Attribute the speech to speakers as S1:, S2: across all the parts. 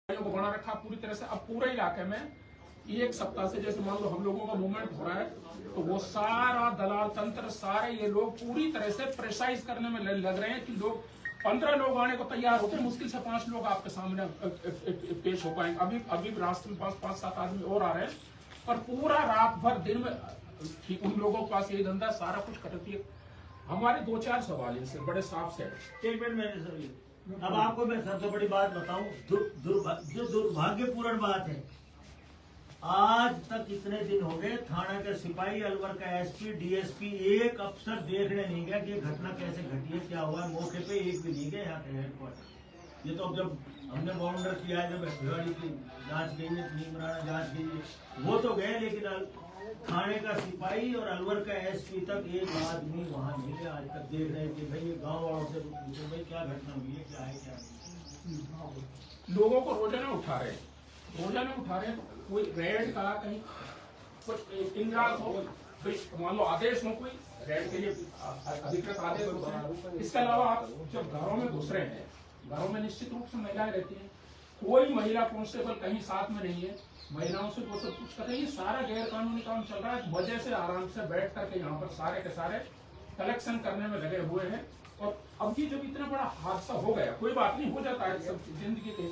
S1: को बना रखा पूरी तरह से। अब पूरे इलाके में एक सप्ताह से जैसे मान लो हम लोगों का मूवमेंट हो रहा है, तो वो सारा दलाल तंत्र, सारे ये लोग पूरी तरह से प्रेसाइज करने में लग रहे हैं कि लोग 15 लोग आने को तैयार होते हैं, मुश्किल से 5 लोग आपके सामने पेश हो पाएंगे। अभी रास्ते में 5-7 आदमी और आ रहे हैं, पर पूरा रात भर दिन में उन लोगों के पास यही धंधा, सारा कुछ करती है। हमारे 2-4 सवाल इनसे बड़े साफ से।
S2: एक मिनट मैंने सर, अब आपको मैं सबसे बड़ी बात बताऊं, जो दुर्भाग्यपूर्ण बात है, आज तक इतने दिन हो गए थाना के सिपाही, अलवर का एसपी, डीएसपी, एक अफसर देखने नहीं गया कि ये घटना कैसे घटी है, क्या हुआ। मौके पे एक भी नहीं गया यहाँ के हेडक्वार्टर। ये तो जब हमने बाउंडर किया है, जब भिवाड़ी की जांच गई है, नीमराना जांच गई है, वो तो गए, लेकिन थाने का सिपाही और अलवर का एसपी तक एक आदमी वहां नहीं गया। आज तक देख रहे हैं कि भाई गाँव वालों से पूछो भाई क्या घटना हुई है, क्या है क्या नहीं।
S1: लोगों को रोजाना उठा रहे हैं, कोई रेड का कहीं कुछ इंद्राज हो, मान लो आदेश हो, कोई रेड के लिए अधिकृत आदेश होता है। इसके अलावा आप जब घरों में घुस रहे हैं, घरों में निश्चित रूप से महिलाएं रहती हैं, कोई महिला कांस्टेबल कहीं साथ में नहीं है, महिलाओं से वो सब कुछ कर रही है। सारा गैर कानूनी काम चल रहा है, वजह से आराम से बैठ करके यहाँ पर सारे के सारे कलेक्शन करने में लगे हुए हैं। और अब ये जब इतना बड़ा हादसा हो गया, कोई बात नहीं, हो जाता है सब जिंदगी के,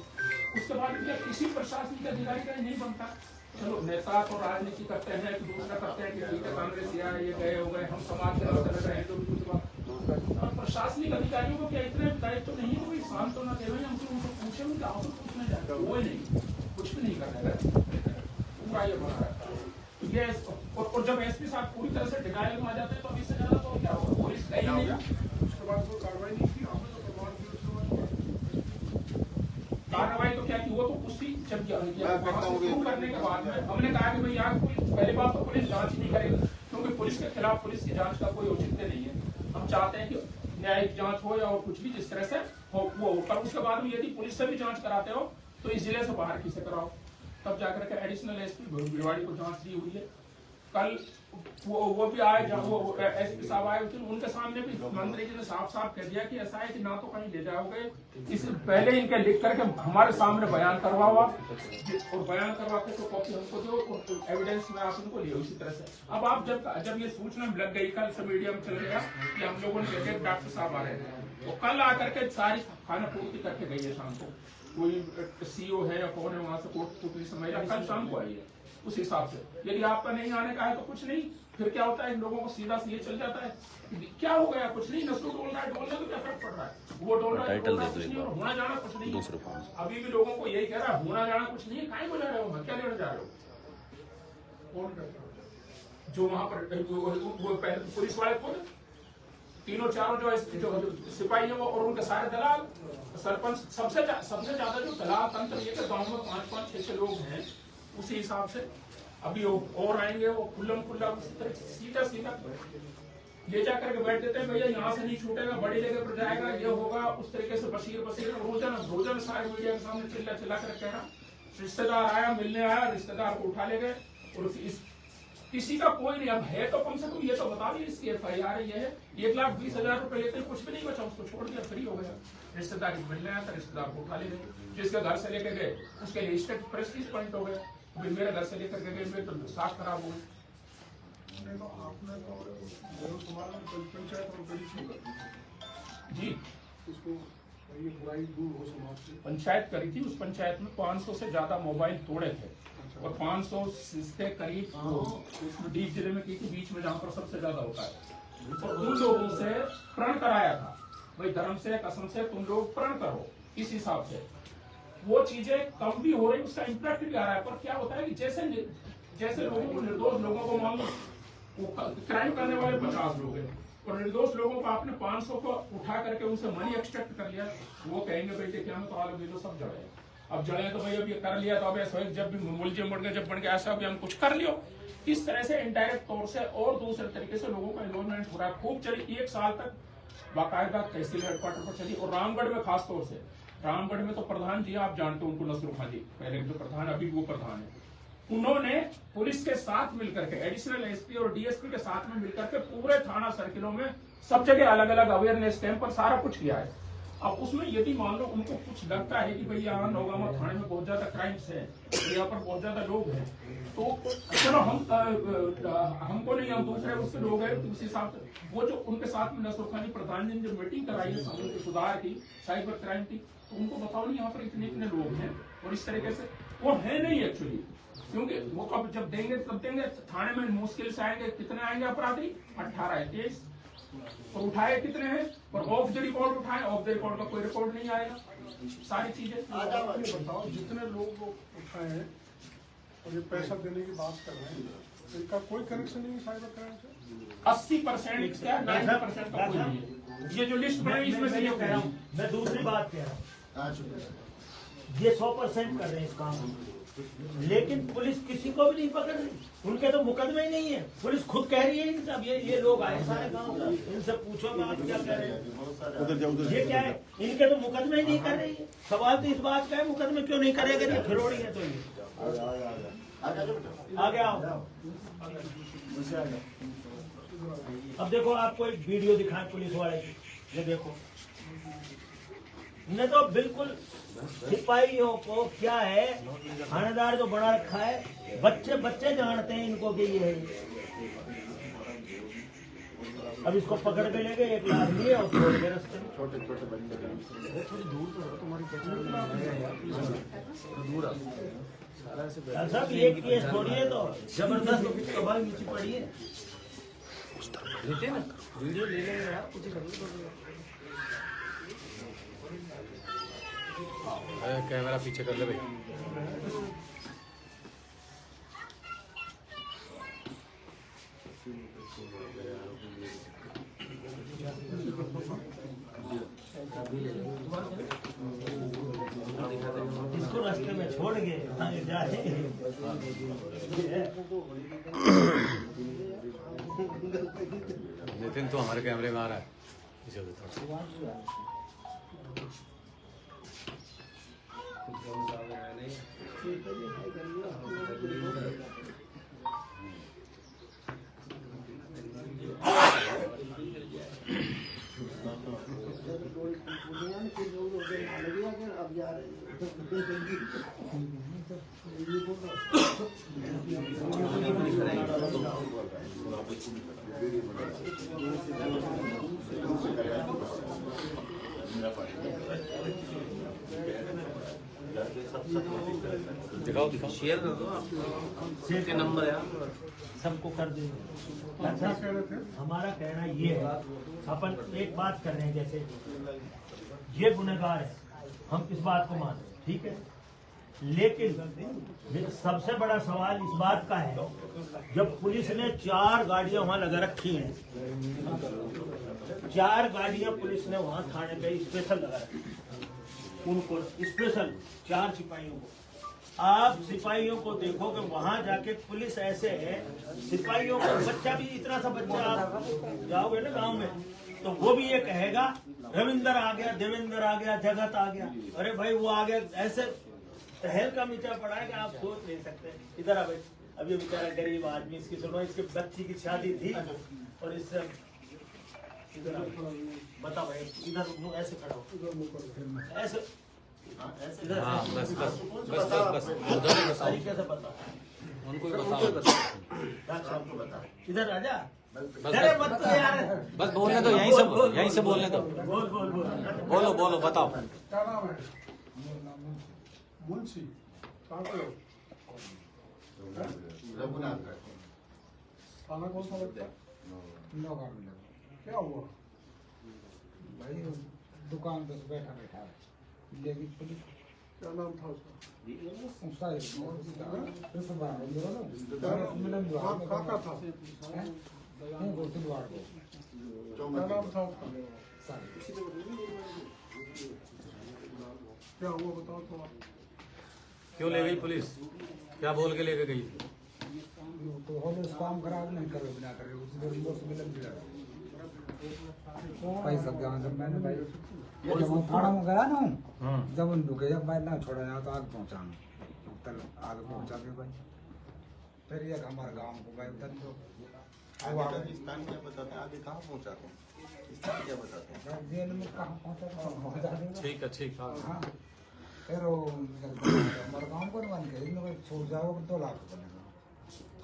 S1: उसके बाद किसी प्रशासनिक अधिकारी का नहीं बनता। चलो नेता तो राजनीति करते हैं, एक दूसरा करते हैं कि ठीक है कांग्रेस या ये गए हो गए, हम समाज के तरफ रहे हैं, तो प्रशासनिक अधिकारियों को क्या इतने दायित्व तो नहीं, कोई शांत होना चाहिए, हमसे उनको पूछे, उनका आपको पूछने जाएगा, वो नहीं, कुछ भी नहीं करने पूरा ये बना है ये। और जब एसपी साहब पूरी तरह से डिगाइल में आ जाते हैं, तो अभी से ज्यादा तो क्या होगा, पुलिस गई नहीं, उसके बाद कोई कार्रवाई नहीं की, कार्रवाई तो क्या की, वो तो उसी जब करने के बाद में हमने कहा कि भाई यार पहली बात तो पुलिस जांच नहीं करेगी, क्योंकि पुलिस के खिलाफ पुलिस की जांच का कोई औचित्य नहीं है। हम चाहते हैं कि न्यायिक जांच हो या और कुछ भी जिस तरह से हो वो, पर उसके बाद में यदि पुलिस से भी जांच कराते हो तो इस जिले से बाहर किसे कराओ, तब जाकर के एडिशनल एसपी भिवाड़ी को जांच दी हुई है। कल वो भी आए, जब वो एसपी साहब आए थे, उनके सामने भी मंत्री जी ने साफ साफ कह दिया कि ऐसा है कि ना तो कहीं ले जाओगे, इससे पहले इनके लिख करके हमारे सामने बयान करवाओ, और बयान करवा के तो कॉपी हमको दो, और एविडेंस में आप उनको लियो। इसी तरह से अब आप जब ये सूचना लग गई, कल से मीडिया में चल गया कि हम लोगों ने देखे डॉक्टर साहब आ रहे हैं, तो कल आकर के सारी खाना पूर्ति करके गई है शाम को। कोई सीओ है या कौन है वहां से पुलिस महिला कल शाम को आई है। उस हिसाब से यदि आपका नहीं आने का है तो कुछ नहीं, फिर क्या होता है, इन लोगों को सीधा से ये चल जाता है क्या हो गया, कुछ नहीं, नसू डोल रहा है, डोलने तो क्या फर्क पड़ रहा है, वो डोल रहा है, होना जाना कुछ नहीं। अभी भी लोगों को यही कह रहा है, होना जाना कुछ नहीं है, काहे को जा रहे हो, क्या लेने जा रहे हो, जो वहां पर पुलिस वाले खुद तीनों चारों जो सिपाही है वो और उनके सारे दलाल, सरपंच, सबसे ज्यादा जो दलाल तंत्र ये गाँव में 5-5, 6 लोग हैं, उसी हिसाब से अभी और आएंगे, वो खुल्लम खुल्ला सीधा ले जाकर के बैठ देते हैं, भैया यहाँ से नहीं छूटेगा, बड़ी जगह पर जाएगा, ये होगा, उस तरीके से बशीर रोजाना सारे मीडिया के सामने चिल्ला कर कह रहा, रिश्तेदार आया, मिलने आया, रिश्तेदार को उठा ले गए, और किसी का कोई नहीं। अब है तो कम से कम ये तो बता दिए, इसकी FIR ये है, 1,20,000 रुपए लेते कुछ भी नहीं बचा, उसको छोड़ दिया, फ्री हो गया। रिश्तेदार मिलने आया था, रिश्तेदार को उठा ले गए, जिसके घर से लेकर गए उसके लिए स्टेट प्रेस्टीज पॉइंट हो गया। मेरे घर से लेकर गए, मेरे तो साफ खराब हो गए। जी पंचायत करी थी, उस पंचायत में 500 से ज्यादा मोबाइल तोड़े थे, और 500 के करीब डीप जिले में की थी, बीच में जहाँ पर सबसे ज्यादा होता है, और उन लोगों से प्रण कराया था, भाई धर्म से कसम से तुम लोग प्रण करो। इस हिसाब से वो चीजें कम भी हो रही, उसका इम्पैक्ट भी आ रहा है। पर क्या होता है कि जैसे लोगों को, निर्दोष लोगों को मान लो, क्राइम करने वाले 50 लोग हैं, और निर्दोष लोगों को आपने 500 को उठा करके उनसे मनी एक्सट्रैक्ट कर लिया, वो कहेंगे बेटे क्या मैं तो आलू भी तो सब जड़े, अब जड़े तो भाई अब ये कर लिया, तो अब ऐसा जब भी मुलजिम बढ़ गए, जब बढ़ गया ऐसा अभी हम कुछ कर लियो। इस तरह से इनडायरेक्ट तौर से और दूसरे तरीके से लोगों का इन्वॉल्वमेंट हो रहा है। खूब चली, 1 साल तक बाकायदा तहसील हेडक्वार्टर पर चली, और रामगढ़ में खास तौर से, रामगढ़ में तो प्रधान जी आप जानते हो उनको, नसरुल खान जी पहले जो प्रधान, अभी वो प्रधान है, उन्होंने पुलिस के साथ मिलकर के, एडिशनल एसपी और डीएसपी के साथ में मिलकर के पूरे थाना सर्किलों में सब जगह अलग अलग अवेयरनेस कैंप पर सारा कुछ किया है। अब उसमें यदि मान लो उनको कुछ लगता है कि भाई यहाँ नौगामा थाने में बहुत ज्यादा क्राइम्स है, यहाँ पर बहुत ज्यादा लोग हैं, तो चलो हमको नहीं, हम दूसरे उसके लोग हैं, तो उस हिसाब से वो जो उनके साथ में नसरुख खानी प्रधान ने जो मीटिंग कराई है समूह के सुधार की, साइबर क्राइम की, तो उनको बताओ नहीं यहाँ पर इतने इतने लोग हैं, और इस तरीके से वो है नहीं एक्चुअली, क्योंकि वो कब जब देंगे तब देंगे। थाने में मुश्किल से आएंगे, कितने आएंगे अपराधी, 18 है केस, और उठाए कितने हैं, और ऑफ द रिकॉर्ड उठाए, ऑफ द रिकॉर्ड का कोई रिकॉर्ड नहीं आएगा, सारी चीजें।
S3: बताओ जितने लोग उठाए हैं और ये पैसा देने की बात कर रहे हैं, इनका कोई कनेक्शन नहीं है साइबर क्राइम से?
S1: 80% क्या 90% का कोई नहीं है। ये जो लिस्ट बनाई इसमें से ये कह रहा हूँ
S2: मैं दूसरी बात कह रहा हूँ, ये 100% कर रहे हैं इस काम को, लेकिन पुलिस किसी को भी नहीं पकड़ रही, उनके तो मुकदमे ही नहीं है। पुलिस खुद कह रही है इनसे, अब ये लोग आए सारे गाँव का, इनसे पूछो आप क्या कह रहे हैं, ये क्या है, इनके तो मुकदमे ही नहीं कर रही है। सवाल तो इस बात का है, मुकदमे क्यों नहीं करेगा, ये खिरोड़ी है। तो ये आगे आओ। अब देखो आपको एक वीडियो दिखाएं पुलिस वाले की, ये देखो, ने तो बिल्कुल सिपाहियों को क्या है, थानेदार जो बना रखा है, बच्चे बच्चे जानते हैं इनको कि ये है। अब इसको पकड़ के ले गए, 1 लाख लिए और छोड़ के रास्ते में। छोटे छोटे बच्चे थोड़ी दूर तो तुम्हारी पहचान सब एक केस छोड़िए तो जबरदस्त कबाल नीचे पड़ी है। वीडियो ले लेंगे यार, कुछ
S4: कैमरा पीछे कर ले भाई।
S2: इसको रास्ते में छोड़ के जाए।
S4: नितिन तो हमारे कैमरे में आ रहा है, इसे थोड़ा दिखाओ दिखाओ,
S5: शेयर कर दो, आप के नंबर है
S2: सबको कर देंगे। अच्छा, हमारा कहना ये है, अपन एक बात कर रहे हैं, जैसे ये गुनहगार है, हम इस बात को मानते हैं, ठीक है, लेकिन सबसे बड़ा सवाल इस बात का है, जब पुलिस ने 4 गाड़ियां वहां लगा रखी हैं, 4 गाड़ियां पुलिस ने वहां थाने पे स्पेशल लगा रखी, उनको स्पेशल 4 सिपाहियों को। आप सिपाहियों को देखो कि वहां जाके पुलिस ऐसे है, सिपाहियों का बच्चा भी, इतना सा बच्चा, आप जाओगे ना गांव में तो वो भी ये कहेगा रविंद्र आ गया, देवेंद्र आ गया, जगत आ गया, अरे भाई वो आ गया, ऐसे तहल का मीचा पड़ा है कि आप सोच नहीं सकते। इधर आ भाई, अब ये बेचारा गरीब आदमी, इसकी सुनो, इसके बच्ची की शादी थी और इससे इधर बता भाई, इधर ऐसे खड़ा हो, ऐसे इधर,
S4: हाँ बस बस बस बस बस
S2: तरीके से बता,
S4: उनको भी बताओ,
S2: इधर आजा,
S4: बस
S2: अरे मत तो यार,
S4: बस बोलने दो, यहीं से बोलने दो,
S2: बोल बोल बोल,
S4: बोलो बोलो बताओ।
S3: क्या नाम है? मुंशी, कहाँ के हो? थाना कौन सा लगता है? क्या हुआ?
S6: भाई दुकान पे बैठा बैठा है, लेकिन पुलिस
S3: क्या नाम था उसका? कहाँ का था? क्या नाम था उसका? क्या हुआ बताओ थोड़ा।
S4: क्यों ले गई पुलिस, क्या बोल के लेके गई?
S6: तो होने काम खराब नहीं करे बिना करे, उसी देर में से मिलन दिया पैसा ध्यान जब मैंने भाई जब हम थाना में गया ना, जब उन रुके, जब मैं ना छोड़ा यहाँ तो आगे पहुँचा, तल आगे पहुँचा के भाई, फिर ये हमारे गाँव को भाई उधर तो
S7: आगे कहाँ पहुँचाते हैं, क्या बताते हैं?
S6: जेल में कहाँ पहुँचा
S4: ठीक है ठीक है।
S6: हाँ, फिर वो हमारे गाँव को छूट जाओ 2 लाख बनेगा।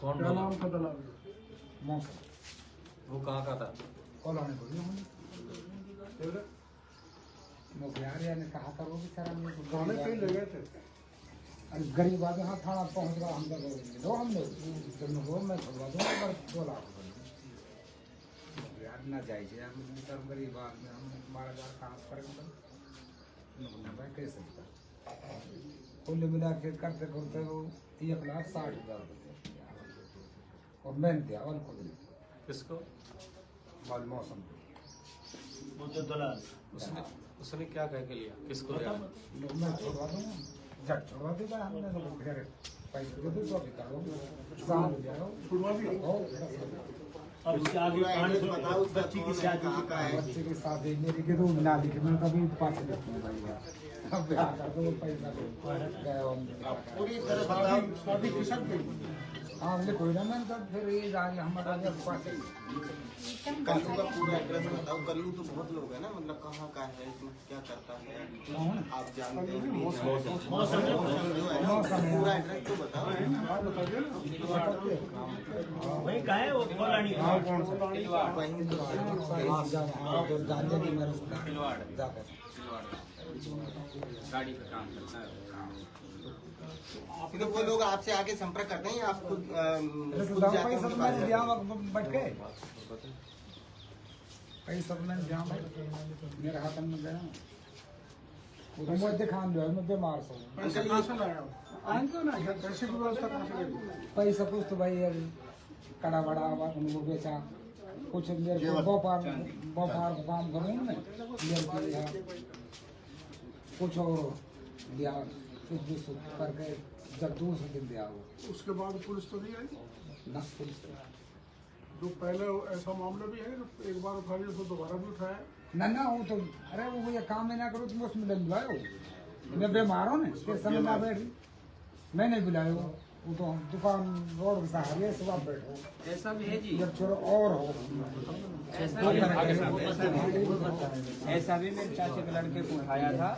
S4: कौन
S3: क्या
S4: बोला?
S3: नाम था दलाल?
S6: मौसम
S4: वो कहाँ का था?
S6: कॉलोनी बोली हमने मुखिया ने कहा करो कि सर हम
S3: गाने कहीं ले गए थे।
S6: अरे गरीब आदमी हाँ थाना पहुँच रहा हम लोग दो हम लोग जब वो मैं छुड़वा दूँगा पर 2 लाख यार ना जाइए यार सर गरीब आदमी हम हमारा घर ट्रांसफर भाई कैसे कुल मिला के करते करते वो 1,60,000 और मैंने दिया और खुद
S4: किसको?
S6: मौसम
S2: वो तो दलाल
S4: उसने क्या कह के लिया? किसको दिया?
S6: मैं छोड़वा दूँगा जट छोड़वा देगा हमने तो फिर पैसे दे दो तो अभी करो साल जाओ
S3: छुड़वा दिया।
S2: अब इसके आगे कहानी बताओ। बच्ची की शादी
S6: बच्चे की शादी मेरी के रूम ना लिखे मैं कभी पास देखूँ भाई अब ब्याह कर दो पैसा दो गए हम
S7: पूरी तरह बताओ।
S3: शादी किसक गई?
S6: हाँ हमने कोई ना मैंने तब फिर ये जाके हमारा जब पास
S7: कल्लू का पूरा एड्रेस बताओ। कल्लू तो बहुत लोग है ना, मतलब कहाँ का है, क्या करता है, आप जानते हैं कि नहीं? मौसम जो है ना, पूरा एड्रेस तो बताओ।
S3: आप बता दिया ना।
S2: वही कहा है वो कॉलोनी का।
S7: वहीं तो
S6: जानने की मेरे जाकर
S5: गाड़ी का काम करता है।
S7: तो वो लोग आपसे आके संपर्क करते हैं या आप खुद
S6: पैसा
S7: जाके उनके पास
S6: मैंने
S7: जाते
S6: दिया
S7: हैं?
S6: बैठ के पैसा मैंने दिया मेरे हाथ में गया तो मैं दिखान दो मैं बीमार से
S3: पैसे कहाँ से लाया? आए क्यों ना? पैसे की व्यवस्था कहाँ से करी?
S6: पैसा कुछ तो भाई कड़ा बड़ा उनको बेचा कुछ मेरे को व्यापार का काम करूँ मैं कुछ और दिया कुछ करके जब दूसरे दिन दिया वो
S3: उसके बाद पुलिस तो नहीं आई?
S6: न पुलिस
S3: जो पहले ऐसा मामला भी है जो एक बार उठा लिया तो दोबारा भी उठाया।
S6: ना वो तो अरे वो ये काम में ना करो तुम उसमें लग जाओ मैं बीमार हूँ ना इसके समय ना बैठी मैं नहीं बुलाया वो तो दुकान रोड के सहारे से आप बैठो
S5: ऐसा भी है जी।
S6: जब छोड़ो और हो
S5: ऐसा भी मेरे चाचे के लड़के को उठाया था।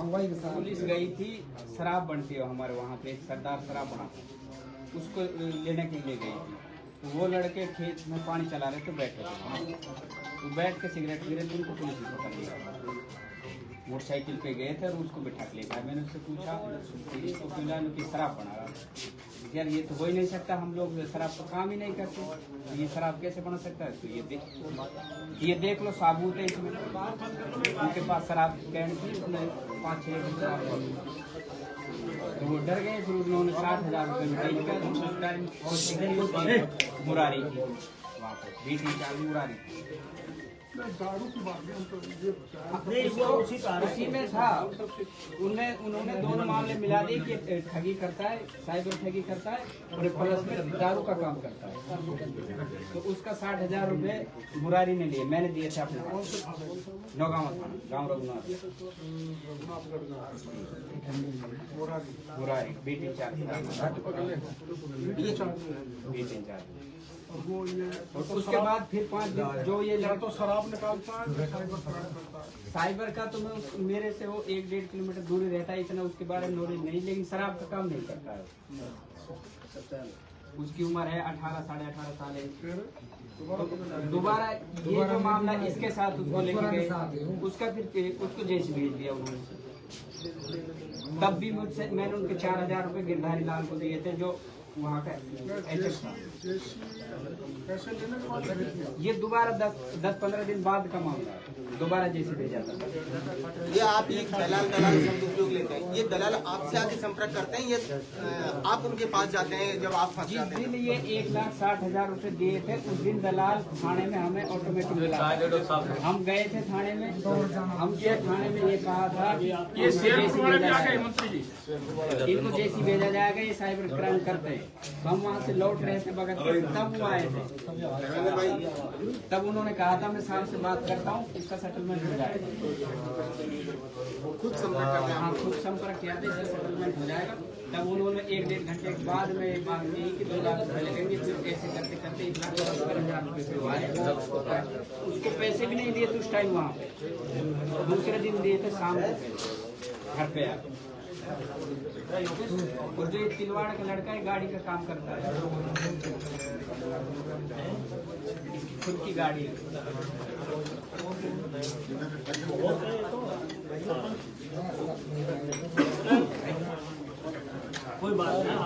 S6: वही के साथ
S5: पुलिस गई थी, शराब बनती है हमारे वहाँ पे, एक सरदार शराब बनाता है, उसको लेने के लिए गई थी। तो वो लड़के खेत में पानी चला रहे थे, बैठे थे, तो बैठ के सिगरेट गिरे थे, उनको पुलिस ने पकड़ लिया। मोटरसाइकिल पे गए थे और उसको बिठा के ले गया। मैंने उससे पूछा इसको पिला कि शराब बना रहा था। यार ये तो हो ही नहीं सकता, हम लोग शराब का काम ही नहीं करते, तो ये शराब कैसे बना सकता है? तो ये देख लो साबुत है इसमें, उनके पास शराब कैन थी, उसमें 5-6 शराब। तो वो डर गए, फिर उन्होंने 60,000 रुपये में डील किया। उस टाइम मुरारी थी वहाँ पर, बीटी चाल मुरारी थी।
S3: दारू की बात हम तो ये
S2: नहीं वो उसी का
S5: उसी में था। उन्होंने दोनों मामले मिला दिए कि ठगी करता है, साइबर ठगी करता है और प्लस में दारू का काम करता है। तो उसका 60,000 रुपये मुरारी ने लिए, मैंने दिए थे अपने नौगांव थाना, गाँव रघुनाथ मुरारी बीटी चार
S3: वो ये
S5: और उसके बाद फिर 5 दिन जो ये
S3: या तो शराब निकालता है या साइबर क्राइम करता है।
S5: साइबर का तो मैं मेरे से वो 1-1.5 किलोमीटर दूरी रहता है, इतना उसके बारे में नॉलेज नहीं, लेकिन शराब का काम नहीं करता है। उसकी उम्र है 18 साढ़े 18 साल है। दोबारा ये जो मामला इसके साथ उसको लेके गए, उसका फिर उसको जेल भेज दिया उन्होंने। तब भी मुझसे मैंने उनके 4,000 रुपये गिरधारी लाल को दिए थे, जो वहाँ का एचएफ था।
S3: पैसे लेने के बाद खरीद लिया।
S5: ये दोबारा 10-15 दिन बाद का मामला है, दोबारा जैसे भेजा था।
S7: ये आप एक दलाल शब्द उपयोग लेते हैं, ये दलाल आपसे आके संपर्क करते हैं, ये आप उनके पास जाते हैं जब आप फंस
S5: जिस
S7: जाते हैं?
S5: दिन ये 1,60,000 रुपए दिए थे, उस दिन दलाल थाने में हमें ऑटोमेटिक मिला। हम गए थे थाने में, हमसे थाने में ये कहा था ये इनको जैसी भेजा जाएगा, ये साइबर क्राइम करते हैं। तो हम वहाँ से लौट रहे थे बगत के, तब वो आए थे। तब उन्होंने कहा था मैं साहब से बात करता हूँ, इसका सेटलमेंट हो जाएगा।
S7: खुद संपर्क करते हैं?
S5: हाँ, खुद संपर्क किया था, इसका सेटलमेंट हो जाएगा। तब उन्होंने 1-1.5 घंटे के बाद में एक बात की कि 2 लाख रुपये लगेंगे। फिर ऐसे करते करते 1,70,000 रुपये से हुआ है। उसको पैसे भी नहीं दिए थे उस टाइम वहाँ पे, दूसरे दिन दिए थे शाम को घर पे आके। और जो ये तिलवाड़ा का लड़का है गाड़ी का काम करता है, इसकी खुद की गाड़ी है।
S2: कोई बात नहीं।